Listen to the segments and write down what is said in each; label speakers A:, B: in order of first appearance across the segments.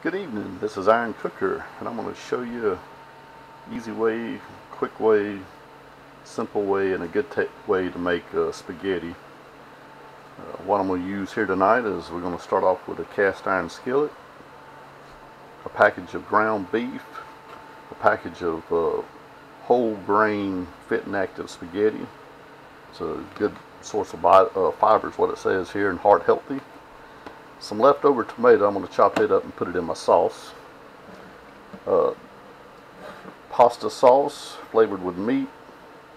A: Good evening, this is Iron Cooker, and I'm going to show you an easy way, quick way, simple way, and a good way to make spaghetti. What I'm going to use here tonight is we're going to start off with a cast iron skillet, a package of ground beef, a package of whole grain fit and active spaghetti. It's a good source of fibers, what it says here, and heart healthy. Some leftover tomato, I'm going to chop it up and put it in my sauce. Pasta sauce flavored with meat,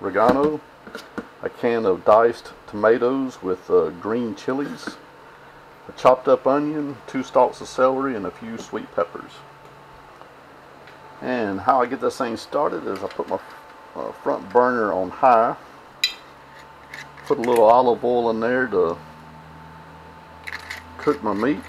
A: oregano, a can of diced tomatoes with green chilies, a chopped up onion, 2 stalks of celery, and a few sweet peppers. And how I get this thing started is I put my front burner on high, put a little olive oil in there to cook my meat.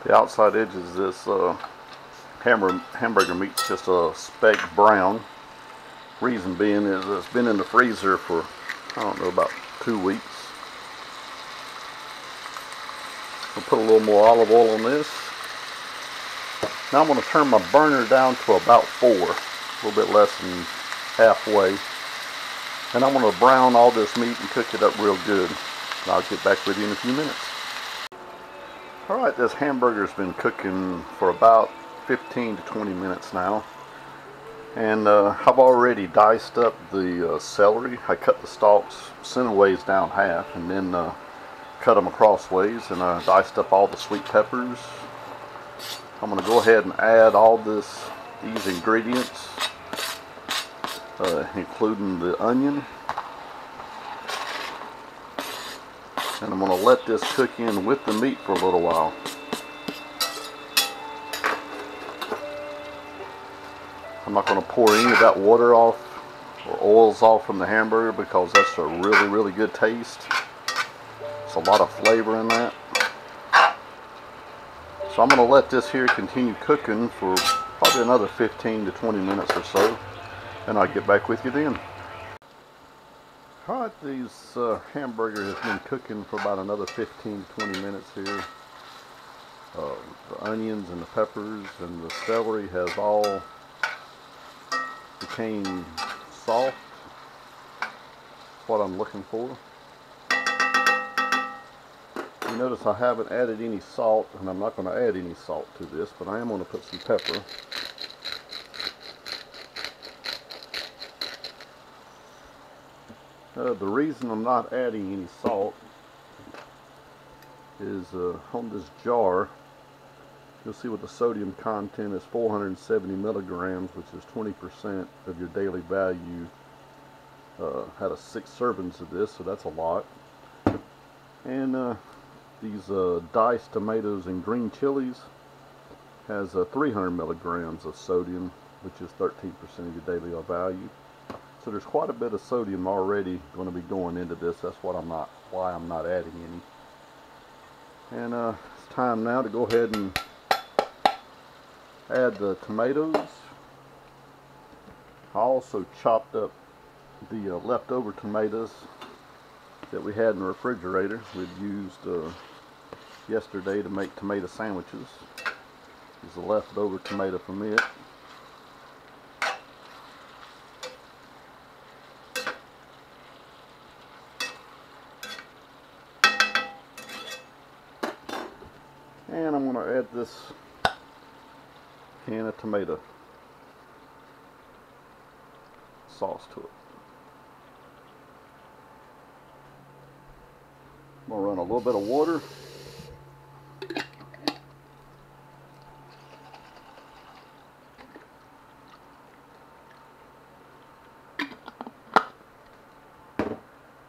A: The outside edge is this hamburger meat's just a speck brown. Reason being is it's been in the freezer for, I don't know, about 2 weeks. I'll put a little more olive oil on this. Now I'm going to turn my burner down to about 4, a little bit less than halfway. And I'm going to brown all this meat and cook it up real good. And I'll get back with you in a few minutes. Alright, this hamburger's been cooking for about 15 to 20 minutes now. And I've already diced up the celery. I cut the stalks centerways down half and then cut them acrossways, and I diced up all the sweet peppers. I'm going to go ahead and add all these ingredients, including the onion. And I'm going to let this cook in with the meat for a little while. I'm not going to pour any of that water off or oils off from the hamburger because that's a really good taste. There's a lot of flavor in that. So I'm going to let this here continue cooking for probably another 15 to 20 minutes or so. And I'll get back with you then. Alright, these hamburger has been cooking for about another 15 to 20 minutes here. The onions and the peppers and the celery has all became soft. That's what I'm looking for. You notice I haven't added any salt, and I'm not going to add any salt to this, but I am going to put some pepper. The reason I'm not adding any salt is on this jar, you'll see what the sodium content is, 470 milligrams, which is 20% of your daily value. Had 6 servings of this, so that's a lot. And these diced tomatoes and green chilies has 300 milligrams of sodium, which is 13% of your daily value. So there's quite a bit of sodium already going to be going into this. That's why I'm not adding any. And it's time now to go ahead and add the tomatoes. I also chopped up the leftover tomatoes that we had in the refrigerator. We'd used yesterday to make tomato sandwiches. There's a leftover tomato from it. And I'm going to add this can of tomato sauce to it. I'm going to run a little bit of water.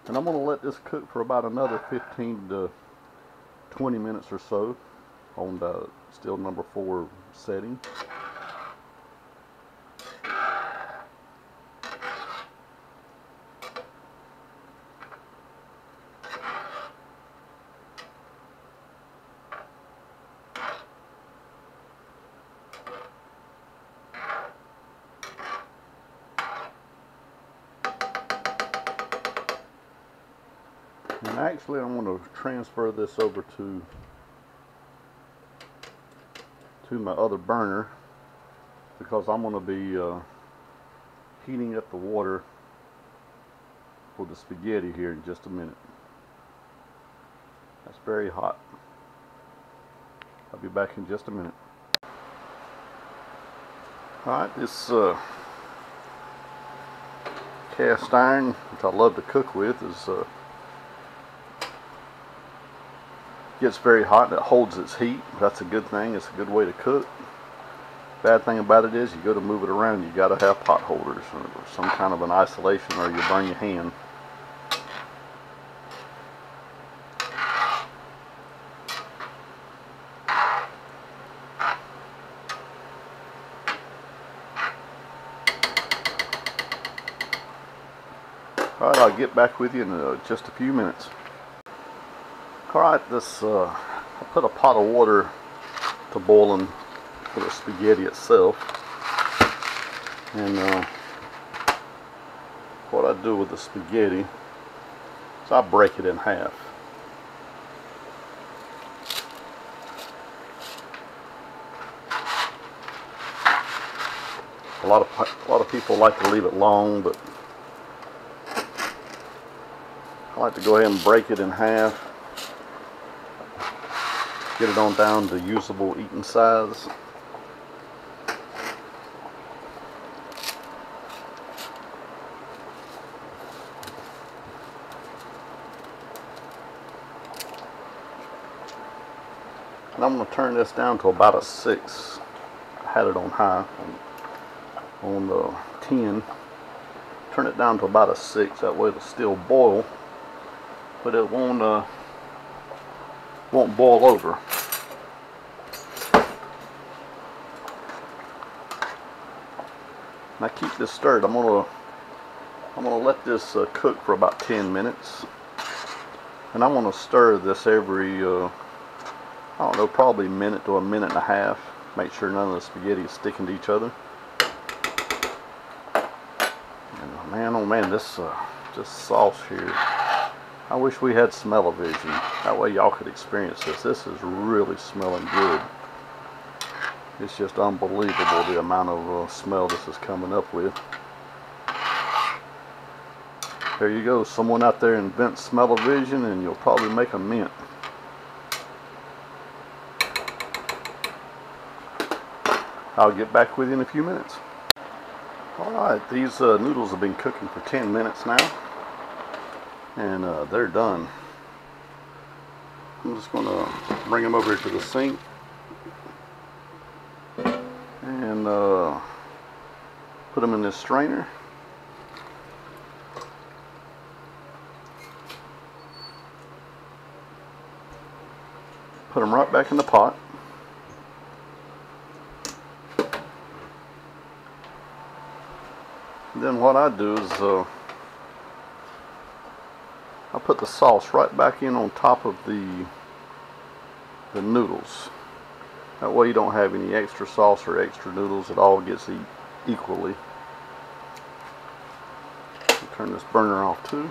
A: And I'm going to let this cook for about another 15 to 20 minutes or so on the still number 4 setting. And actually I'm going to transfer this over to my other burner, because I'm going to be heating up the water for the spaghetti here in just a minute. That's very hot. I'll be back in just a minute. Alright, this cast iron, which I love to cook with, is gets very hot and it holds its heat. That's a good thing. It's a good way to cook. Bad thing about it is you go to move it around, you got to have pot holders or some kind of an isolation, or you burn your hand. Alright, I'll get back with you in just a few minutes. Alright, I put a pot of water to boiling for the spaghetti itself. And what I do with the spaghetti is I break it in half. A lot of people like to leave it long, but I like to go ahead and break it in half. Get it on down to usable eating size. And I'm going to turn this down to about a 6. I had it on high on the 10. Turn it down to about a 6. That way it'll still boil, but it won't boil over. Now keep this stirred. I'm gonna let this cook for about 10 minutes, and I'm gonna stir this every I don't know, probably a minute to a minute and a half. Make sure none of the spaghetti is sticking to each other. And man, oh man, this sauce here. I wish we had smell-o-vision. That way y'all could experience this. This is really smelling good. It's just unbelievable the amount of smell this is coming up with. There you go. Someone out there invents smell-o-vision and you'll probably make a mint. I'll get back with you in a few minutes. Alright, these noodles have been cooking for 10 minutes now. And they're done. I'm just going to bring them over to the sink and put them in this strainer. Put them right back in the pot. Then what I do is I put the sauce right back in on top of the noodles. That way you don't have any extra sauce or extra noodles. It all gets eaten equally. Turn this burner off too.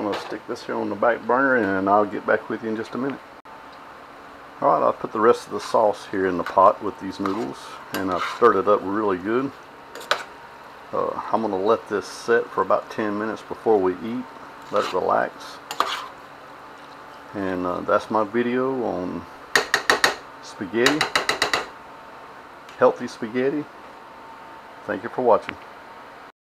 A: going to stick this here on the back burner, and I'll get back with you in just a minute. Alright, I'll put the rest of the sauce here in the pot with these noodles, and I've stirred it up really good. I'm going to let this set for about 10 minutes before we eat, let it relax. And that's my video on spaghetti, healthy spaghetti. Thank you for watching.